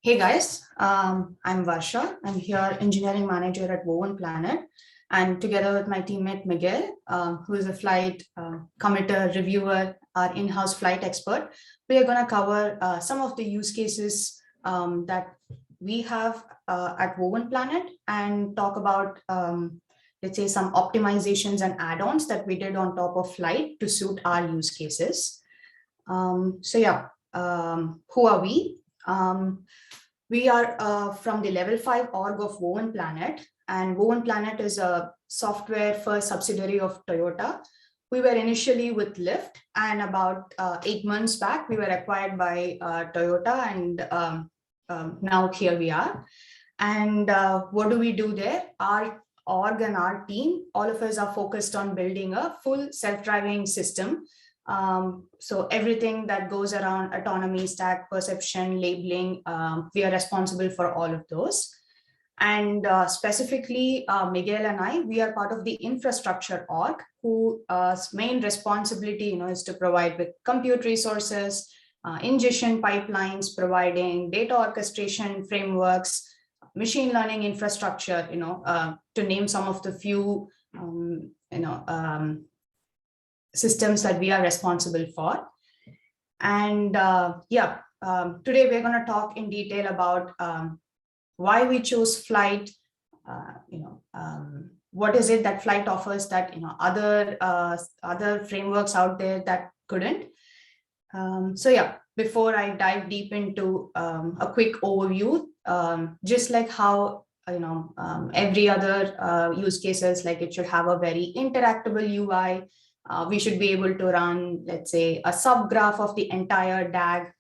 Hey guys, I'm Varsha. I'm here engineering manager at Woven Planet, and together with my teammate Miguel, who is a flight committer, reviewer, our in-house flight expert, we are going to cover some of the use cases that we have at Woven Planet and talk about, let's say, some optimizations and add-ons that we did on top of Flyte to suit our use cases. Who are we? We are from the level 5 org of Woven Planet, and Woven Planet is a software first subsidiary of Toyota. We were initially with Lyft, and about 8 months back, we were acquired by Toyota, and now here we are. And what do we do there? Our org and our team, all of us are focused on building a full self-driving system. So everything that goes around autonomy, stack, perception, labeling, we are responsible for all of those. And specifically, Miguel and I, we are part of the infrastructure org, whose main responsibility, is to provide with compute resources, ingestion pipelines, providing data orchestration frameworks, machine learning infrastructure, to name some of the few, systems that we are responsible for. And today we're going to talk in detail about why we chose Flyte, what is it that Flyte offers that other frameworks out there that couldn't. Before I dive deep into a quick overview, just like how every other use cases, like it should have a very interactable UI. We should be able to run, let's say, a subgraph of the entire DAG.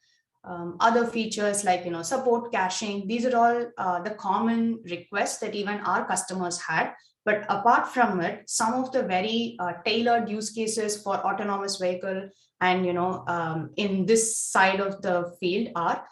Other features like support caching. These are all the common requests that even our customers had. But apart from it, some of the very tailored use cases for autonomous vehicle and in this side of the field are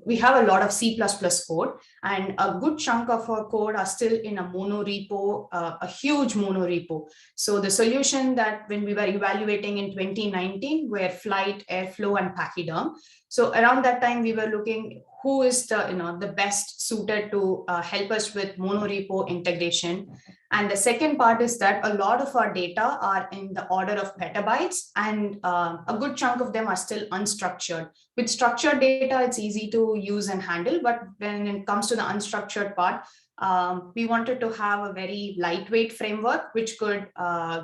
we have a lot of C++ code, and a good chunk of our code are still in a mono repo, a huge mono repo. So the solution that when we were evaluating in 2019 were Flyte, Airflow, and Pachyderm. So around that time, we were looking who is the best suited to help us with mono repo integration. And the second part is that a lot of our data are in the order of petabytes, and a good chunk of them are still unstructured. With structured data, it's easy to use and handle, but when it comes to the unstructured part, we wanted to have a very lightweight framework which could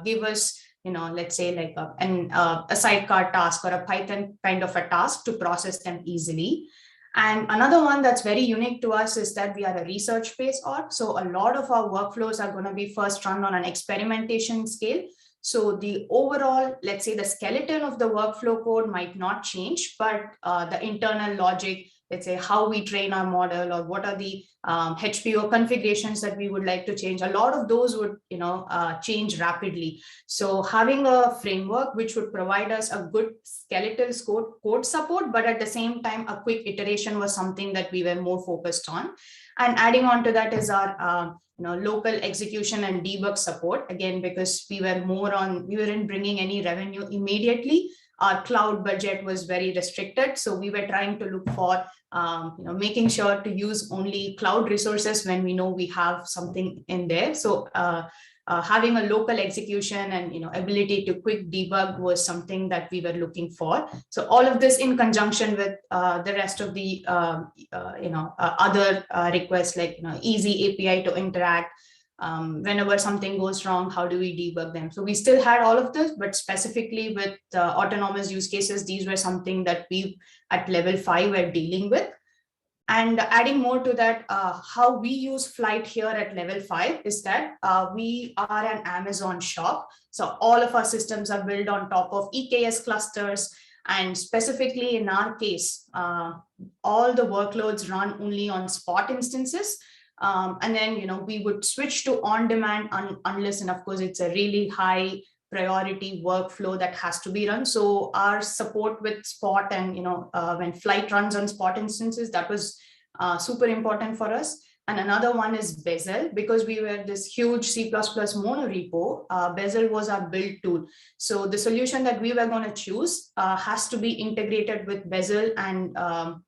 give us, let's say like a sidecar task or a Python kind of a task to process them easily. And another one that's very unique to us is that we are a research-based org. So a lot of our workflows are going to be first run on an experimentation scale. So the overall, let's say the skeleton of the workflow code might not change, but the internal logic, let's say how we train our model or what are the HPO configurations that we would like to change, a lot of those would change rapidly. So having a framework which would provide us a good skeletal code support, but at the same time a quick iteration was something that we were more focused on. And adding on to that is our local execution and debug support, again because we weren't bringing any revenue immediately. Our cloud budget was very restricted, so we were trying to look for making sure to use only cloud resources when we know we have something in there. So having a local execution and ability to quick debug was something that we were looking for. So all of this in conjunction with the rest of the other requests like easy API to interact. Whenever something goes wrong, how do we debug them? So we still had all of this, but specifically with autonomous use cases, these were something that we at level 5 were dealing with. And adding more to that, how we use Flyte here at level 5 is that we are an Amazon shop. So all of our systems are built on top of EKS clusters. And specifically in our case, all the workloads run only on Spot instances. And then, we would switch to on-demand unless, and of course, it's a really high priority workflow that has to be run. So our support with Spot and, when Flyte runs on Spot instances, that was super important for us. And another one is Bazel. Because we were this huge C++ monorepo, Bazel was our build tool. So the solution that we were going to choose has to be integrated with Bazel and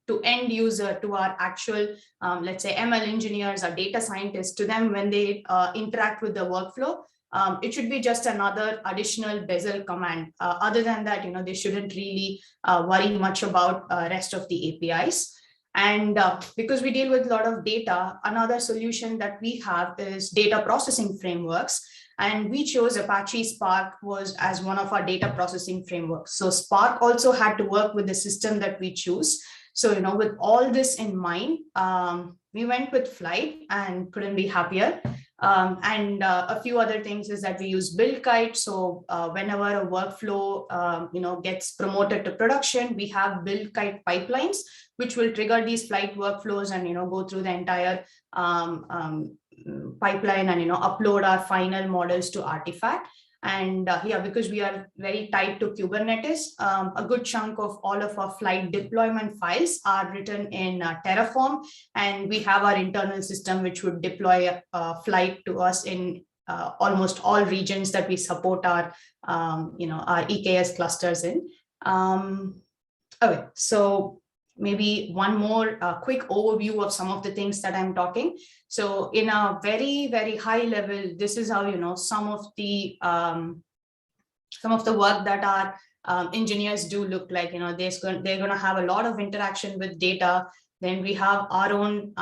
to end user, to our actual, let's say ML engineers or data scientists, to them when they interact with the workflow, it should be just another additional Bazel command. Other than that, they shouldn't really worry much about rest of the APIs. And because we deal with a lot of data, another solution that we have is data processing frameworks. And we chose Apache Spark was as one of our data processing frameworks. So Spark also had to work with the system that we choose. So, with all this in mind, we went with Flyte and couldn't be happier. And a few other things is that we use BuildKite. So whenever a workflow, gets promoted to production, we have BuildKite pipelines, which will trigger these Flyte workflows and, go through the entire pipeline and, upload our final models to Artifact. And because we are very tied to Kubernetes, a good chunk of all of our Flyte deployment files are written in Terraform, and we have our internal system which would deploy Flyte to us in almost all regions that we support our EKS clusters in. Okay, so maybe one more quick overview of some of the things that I'm talking. So in a very, very high level, this is how, some of the work that our engineers do look like. They're going to have a lot of interaction with data. Then we have our own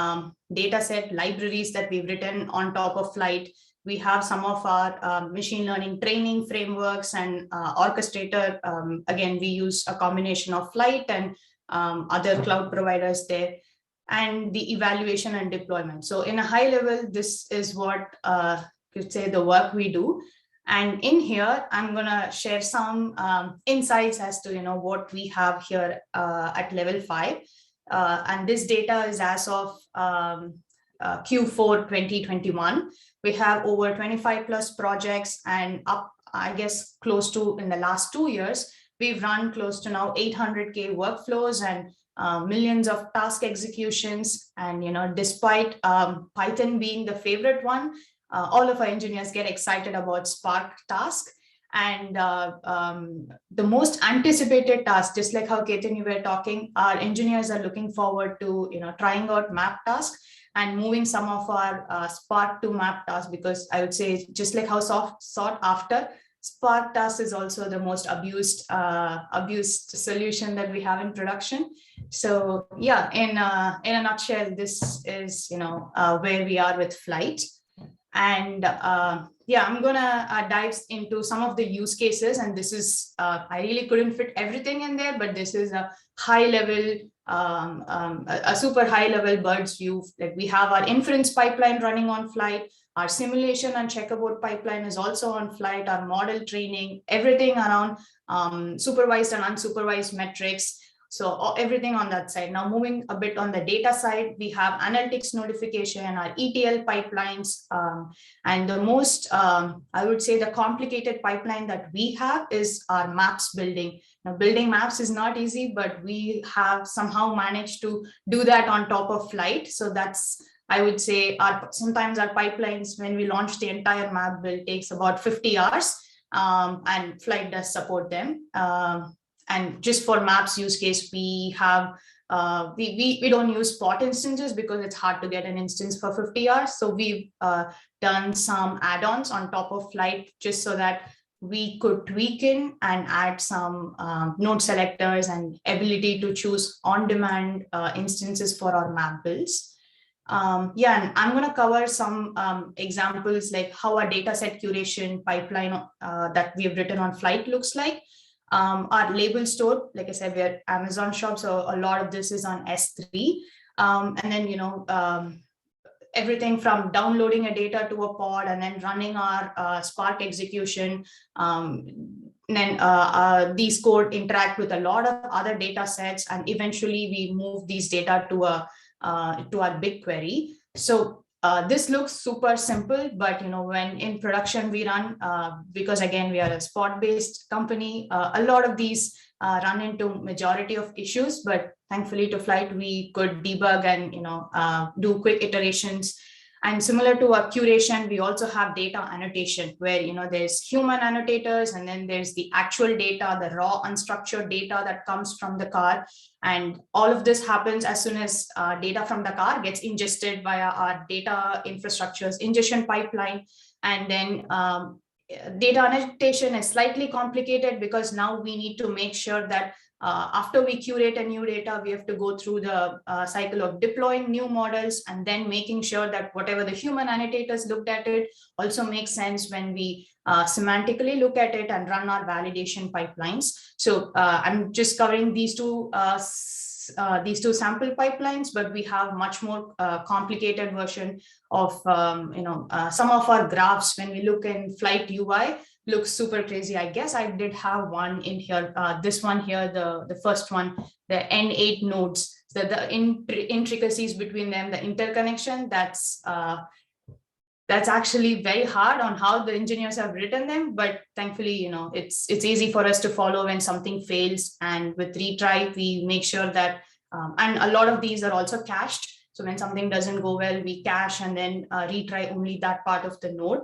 data set libraries that we've written on top of Flyte. We have some of our machine learning training frameworks and orchestrator. Again, we use a combination of Flyte and other cloud providers there, and the evaluation and deployment. So in a high level, this is what you say the work we do. And in here, I'm going to share some insights as to what we have here at level 5. And this data is as of Q4 2021. We have over 25 plus projects, and up, I guess, close to in the last 2 years, we've run close to now 800K workflows and millions of task executions. And, despite Python being the favorite one, all of our engineers get excited about Spark task. And the most anticipated task, just like how Ketan, you were talking, our engineers are looking forward to, trying out map task and moving some of our Spark to map task, because I would say just like how sought after, Spark task is also the most abused solution that we have in production. So yeah, in a nutshell, this is where we are with Flyte. And I'm gonna dive into some of the use cases, and this is I really couldn't fit everything in there, but this is a high level, a super high level bird's view. Like we have our inference pipeline running on Flyte. Our simulation and checkerboard pipeline is also on Flyte. Our model training, everything around supervised and unsupervised metrics. So everything on that side. Now moving a bit on the data side, we have analytics notification, our ETL pipelines, and the most, I would say, the complicated pipeline that we have is our maps building. Now, building maps is not easy, but we have somehow managed to do that on top of Flyte. So that's, I would say, sometimes our pipelines, when we launch the entire map build, takes about 50 hours, and Flyte does support them. And just for maps use case, we have, we don't use spot instances because it's hard to get an instance for 50 hours. So we've done some add-ons on top of Flyte just so that we could tweak in and add some node selectors and ability to choose on-demand instances for our map builds. And I'm going to cover some examples like how a data set curation pipeline that we have written on Flyte looks like. Our label store, like I said, we're Amazon shop, so a lot of this is on S3. And then, everything from downloading a data to a pod and then running our Spark execution. Then these code interact with a lot of other data sets, and eventually we move these data to our BigQuery. So this looks super simple, but when in production we run, because again we are a spot-based company, a lot of these run into majority of issues. But thankfully to Flyte, we could debug and do quick iterations. And similar to a curation, we also have data annotation where there's human annotators, and then there's the actual data, the raw unstructured data that comes from the car. And all of this happens as soon as data from the car gets ingested via our data infrastructure's ingestion pipeline. And then data annotation is slightly complicated because now we need to make sure that after we curate a new data, we have to go through the cycle of deploying new models and then making sure that whatever the human annotators looked at it also makes sense when we semantically look at it and run our validation pipelines. So I'm just covering these two sample pipelines, but we have much more complicated version of some of our graphs. When we look in Flyte UI, looks super crazy. I guess I did have one in here. This one here, the first one, the N8 nodes, the intricacies between them, the interconnection, that's actually very hard on how the engineers have written them. But thankfully, it's easy for us to follow when something fails. And with retry, we make sure that, and a lot of these are also cached. So when something doesn't go well, we cache and then retry only that part of the node.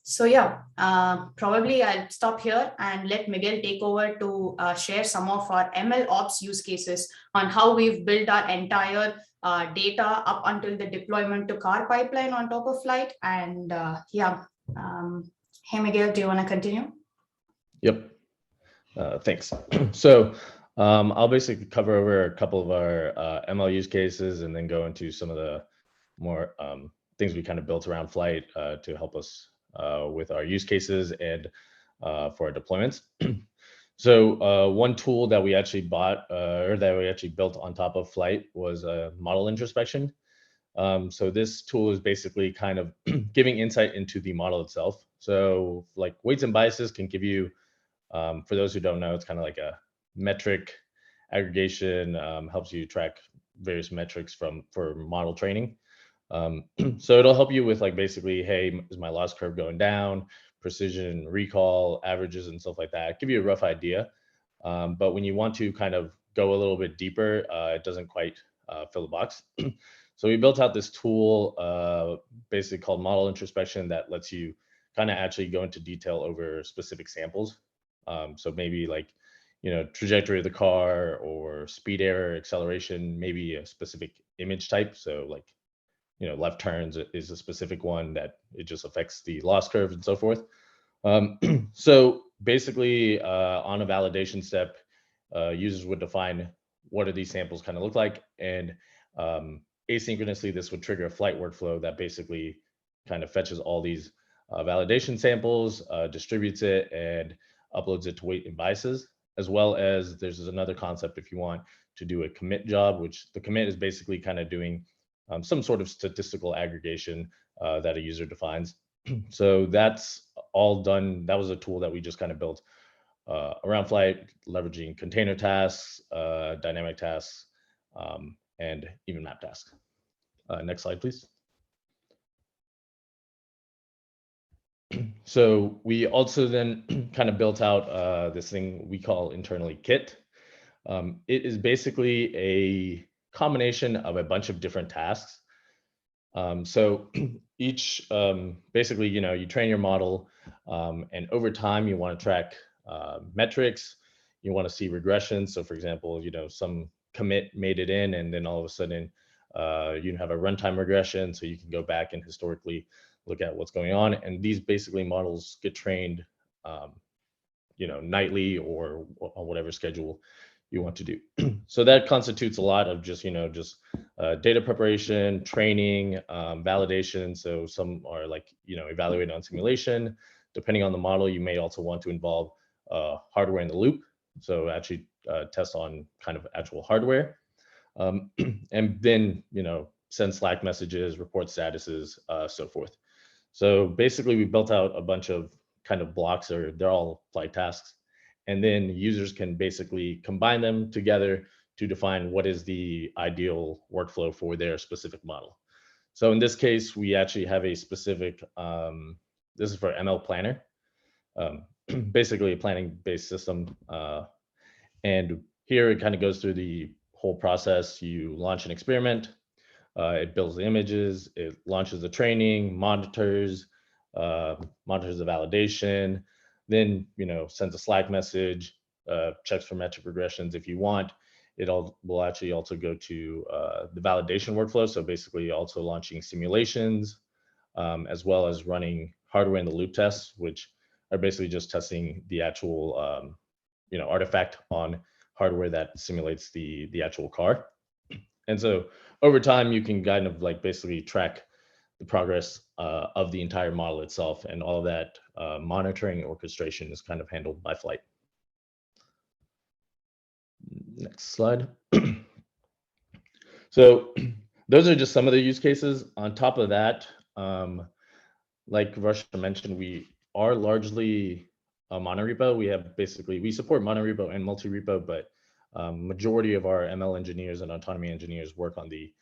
So yeah, probably I'll stop here and let Miguel take over to share some of our MLOps use cases on how we've built our entire data up until the deployment to car pipeline on top of Flyte. And hey, Miguel, do you want to continue? Yep. Thanks. So I'll basically cover over a couple of our ML use cases and then go into some of the more things we kind of built around Flyte to help us with our use cases and for our deployments. So one tool that we actually bought or that we actually built on top of Flyte was a model introspection. So this tool is basically kind of giving insight into the model itself. So like weights and biases can give you, for those who don't know, it's kind of like a metric aggregation, helps you track various metrics for model training. So it'll help you with like basically, hey, is my loss curve going down, precision, recall, averages, and stuff like that. Give you a rough idea. But when you want to kind of go a little bit deeper, it doesn't quite fill the box. So we built out this tool basically called model introspection that lets you kind of actually go into detail over specific samples. So maybe like, trajectory of the car or speed error, acceleration, maybe a specific image type. So like, left turns is a specific one that it just affects the loss curve and so forth. So basically on a validation step, users would define what do these samples kind of look like. And asynchronously, this would trigger a Flyte workflow that basically kind of fetches all these validation samples, distributes it, and uploads it to weight and biases, as well as there's another concept if you want to do a commit job, which the commit is basically kind of doing some sort of statistical aggregation that a user defines. So that's all done. That was a tool that we just kind of built around Flyte, leveraging container tasks, dynamic tasks, and even map tasks. Next slide, please. So we also then kind of built out this thing we call internally Kit. It is basically a combination of a bunch of different tasks. So each, basically, you train your model, and over time you want to track metrics. You want to see regression. So for example, some commit made it in, and then all of a sudden you have a runtime regression. So you can go back and historically look at what's going on. And these basically models get trained, nightly or on whatever schedule you want to do. So that constitutes a lot of just data preparation, training, validation. So some are like, evaluated on simulation. Depending on the model, you may also want to involve hardware in the loop. So actually test on kind of actual hardware. And then, send Slack messages, report statuses, so forth. So basically we built out a bunch of kind of blocks, or they're all Flyte tasks. And then users can basically combine them together to define what is the ideal workflow for their specific model. So in this case, we actually have a specific, this is for ML Planner, basically a planning-based system. And here it kind of goes through the whole process. You launch an experiment, it builds the images, it launches the training, monitors the validation, then sends a Slack message, checks for metric regressions if you want. It will actually also go to the validation workflow. So basically also launching simulations, as well as running hardware in the loop tests, which are basically just testing the actual artifact on hardware that simulates the actual car. And so over time, you can kind of like basically track the progress of the entire model itself, and all of that monitoring and orchestration is kind of handled by Flyte. Next slide. So those are just some of the use cases. On top of that, like Varsha mentioned, we are largely a monorepo. We support monorepo and multi-repo, but majority of our ML engineers and autonomy engineers work on the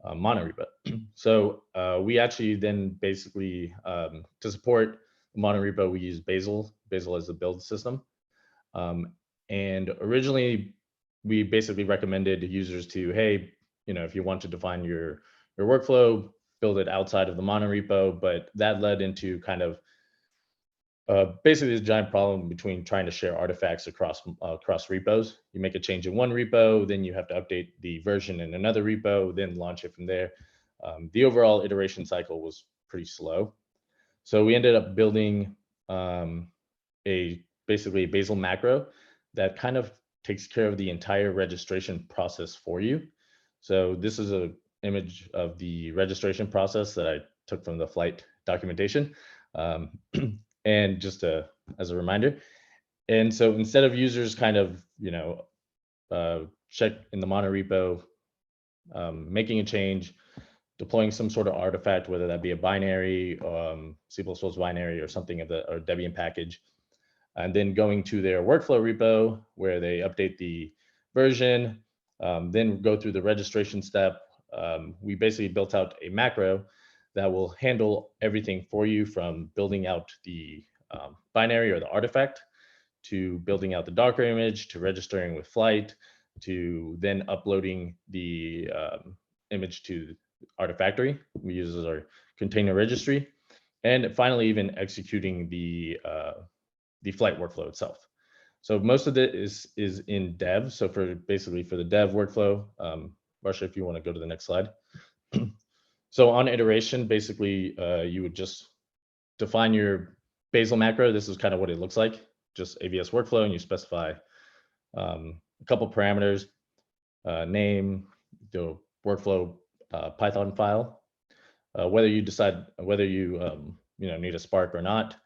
monorepo. So we actually then basically, to support monorepo, we use Bazel as the build system. And originally, we basically recommended users to, hey, if you want to define your workflow, build it outside of the monorepo, but that led into kind of basically a giant problem between trying to share artifacts across repos. You make a change in one repo, then you have to update the version in another repo, then launch it from there. The overall iteration cycle was pretty slow. So we ended up building basically a Bazel macro that kind of takes care of the entire registration process for you. So this is an image of the registration process that I took from the Flyte documentation. And just as a reminder. And so instead of users kind of, check in the monorepo, making a change, deploying some sort of artifact, whether that be a binary, C++ binary or something or Debian package, and then going to their workflow repo where they update the version, then go through the registration step. We basically built out a macro that will handle everything for you, from building out the binary or the artifact, to building out the Docker image, to registering with Flyte, to then uploading the image to Artifactory we use as our container registry, and finally even executing the Flyte workflow itself. So most of it is in dev. So for the dev workflow, Varsha, if you want to go to the next slide. So on iteration, basically, you would just define your Bazel macro. This is kind of what it looks like, just AVS workflow, and you specify a couple parameters, name, the workflow Python file, whether you decide whether you need a Spark or not,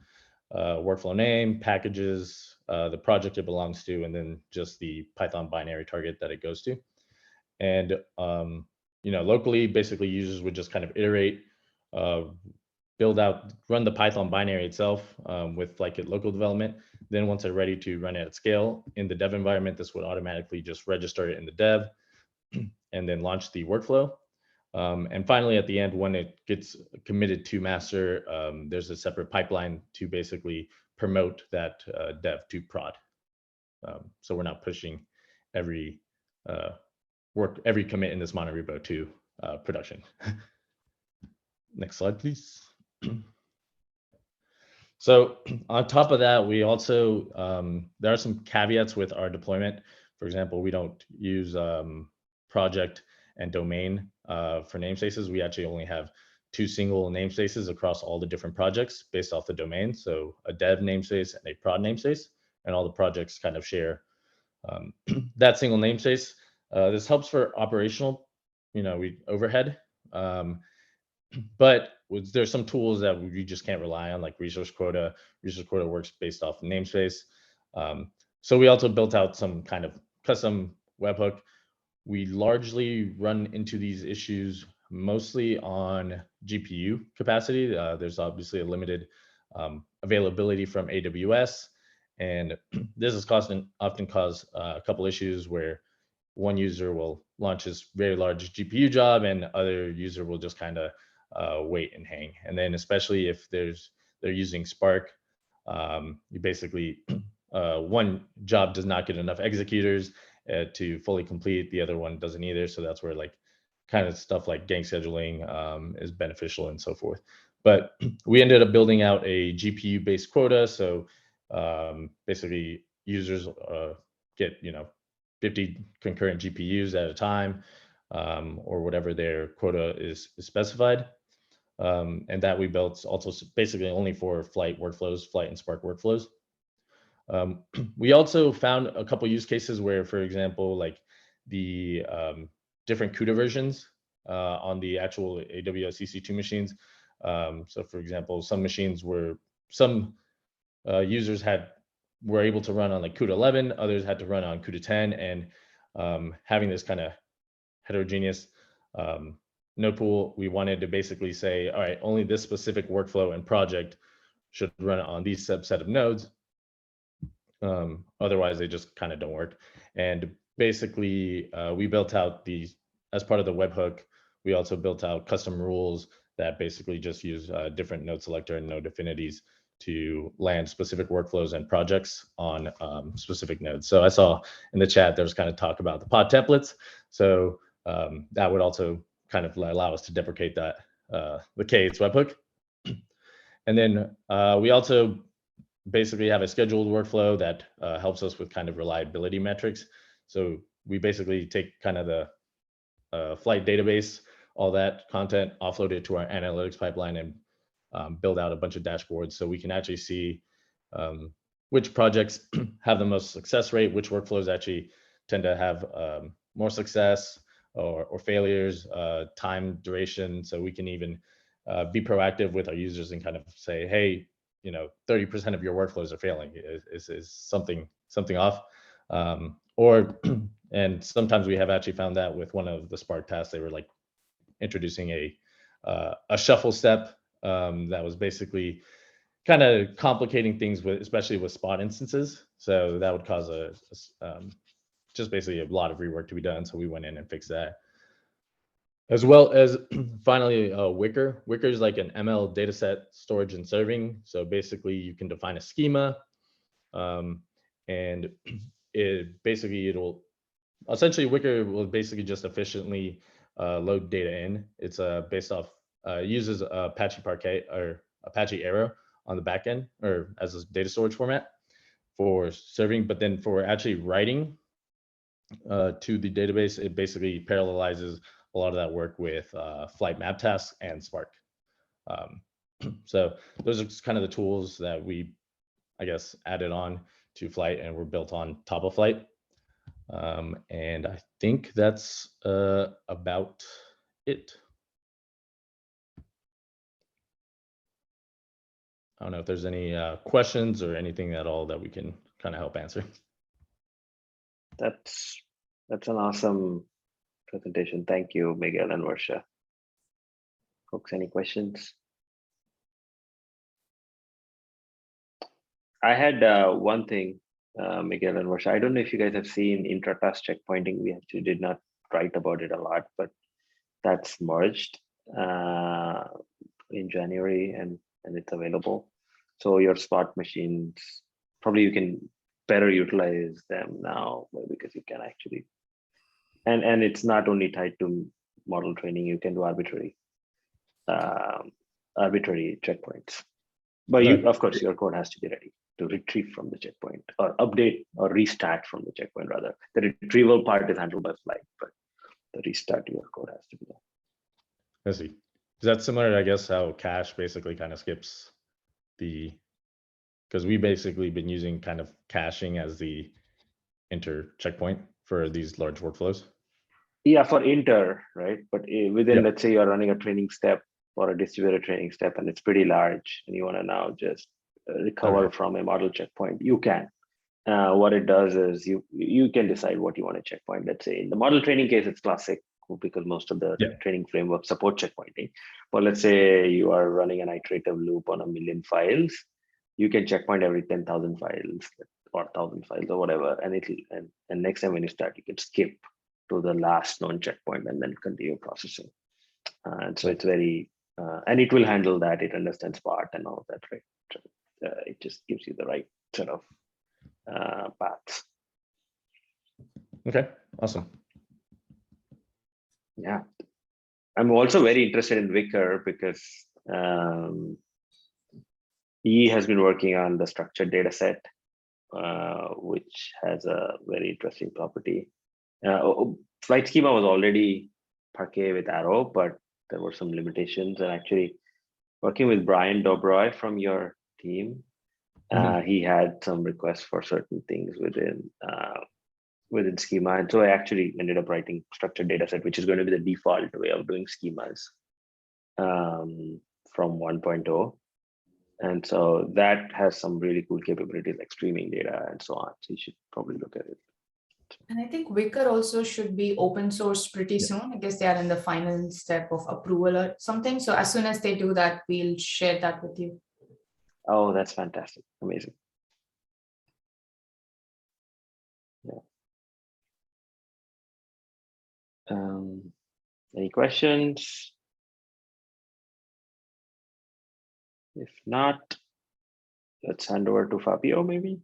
workflow name, packages, the project it belongs to, and then just the Python binary target that it goes to. And locally, basically users would just kind of iterate, run the Python binary itself with Flyte local development. Then once they're ready to run it at scale in the dev environment, this would automatically just register it in the dev and then launch the workflow. And finally, at the end, when it gets committed to master, there's a separate pipeline to basically promote that dev to prod. So we're not pushing every commit in this monorepo to production. Next slide, please. So on top of that, we also, there are some caveats with our deployment. For example, we don't use project and domain for namespaces. We actually only have 2 single namespaces across all the different projects based off the domain. So a dev namespace and a prod namespace, and all the projects kind of share that single namespace. This helps for operational, overhead. But there's some tools that we just can't rely on, like resource quota. Resource quota works based off the namespace. So we also built out some kind of custom webhook. We largely run into these issues mostly on GPU capacity. There's obviously a limited availability from AWS, and this has often caused a couple issues where one user will launch this very large GPU job and other user will just kind of wait and hang. And then especially if they're using Spark, you basically one job does not get enough executors, to fully complete. The other one doesn't either. So that's where like kind of stuff like gang scheduling is beneficial and so forth. But we ended up building out a GPU based quota. So basically users get 50 concurrent GPUs at a time, or whatever their quota is specified. And that we built also basically only for Flyte workflows, Flyte and Spark workflows. We also found a couple use cases where, for example, like the different CUDA versions on the actual AWS EC2 machines. So for example, some machines some users were able to run on like CUDA 11, others had to run on CUDA 10, and having this kind of heterogeneous node pool, we wanted to basically say, all right, only this specific workflow and project should run on these subset of nodes. Otherwise, they just kind of don't work. And basically, we built out as part of the webhook, we also built out custom rules that basically just use different node selector and node affinities to land specific workflows and projects on specific nodes. So I saw in the chat, there was kind of talk about the pod templates. So that would also kind of allow us to deprecate that, the K8s webhook. And then we also basically have a scheduled workflow that helps us with kind of reliability metrics. So we basically take kind of the Flyte database, all that content, offload it to our analytics pipeline, and build out a bunch of dashboards so we can actually see which projects have the most success rate, which workflows actually tend to have more success or failures, time duration. So we can even be proactive with our users and kind of say, hey, 30% of your workflows are failing. Is something off? And sometimes we have actually found that with one of the Spark tasks, they were like introducing a shuffle step that was basically kind of complicating things especially with spot instances. So that would cause just basically a lot of rework to be done. So we went in and fixed that. As well as finally, Wicker. Wicker is like an ML dataset storage and serving. So basically you can define a schema, and essentially Wicker will basically just efficiently load data in. It's based off, uses Apache Parquet or Apache Arrow on the back end, or as a data storage format for serving. But then for actually writing to the database, it basically parallelizes a lot of that work with Flyte map tasks and Spark. So those are kind of the tools that we, I guess, added on to Flyte and were built on top of Flyte. And I think that's about it. I don't know if there's any questions or anything at all that we can kind of help answer. That's an awesome presentation. Thank you, Miguel and Varsha. Folks, any questions? I had one thing, Miguel and Varsha. I don't know if you guys have seen intra-task checkpointing. We actually did not write about it a lot, but that's merged in January, and it's available. So your Spot machines, probably you can better utilize them now because you can actually, and it's not only tied to model training, you can do arbitrary checkpoints. But you, of course, your code has to be ready to retrieve from the checkpoint or update or restart from the checkpoint rather. The retrieval part is handled by Flyte, but the restart to your code has to be there. I see. Is that similar to, I guess, how cache basically kind of skips because we basically been using kind of caching as the inter checkpoint for these large workflows? Yeah, for inter, right? But within, let's say you're running a training step or a distributed training step and it's pretty large and you want to now just recover from a model checkpoint, you can. What it does is you can decide what you want to checkpoint. Let's say in the model training case, it's classic because most of the training frameworks support checkpointing. But let's say you are running an iterative loop on 1 million files, you can checkpoint every 10,000 files or 1,000 files or whatever. And next time when you start, you can skip to the last known checkpoint and then continue processing. And so it's very, and it will handle that. It understands part and all of that, right? It just gives you the right sort of paths. Okay, awesome. Yeah. I'm also very interested in Wicker because he has been working on the structured data set, which has a very interesting property. Flight schema was already Parquet with Arrow, but there were some limitations. And actually, working with Brian Dobroy from your team, he had some requests for certain things within schema. And so I actually ended up writing structured data set, which is going to be the default way of doing schemas from 1.0. And so that has some really cool capabilities like streaming data and so on. So you should probably look at it. And I think Wicker also should be open source pretty soon. I guess they are in the final step of approval or something. So as soon as they do that, we'll share that with you. Oh, that's fantastic. Amazing. Yeah. Any questions? If not, let's hand over to Fabio, maybe.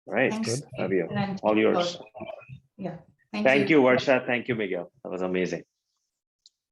All right, Thanks. Fabio, And all yours. yeah. Thank you, Varsha. Thank you, Miguel. That was amazing.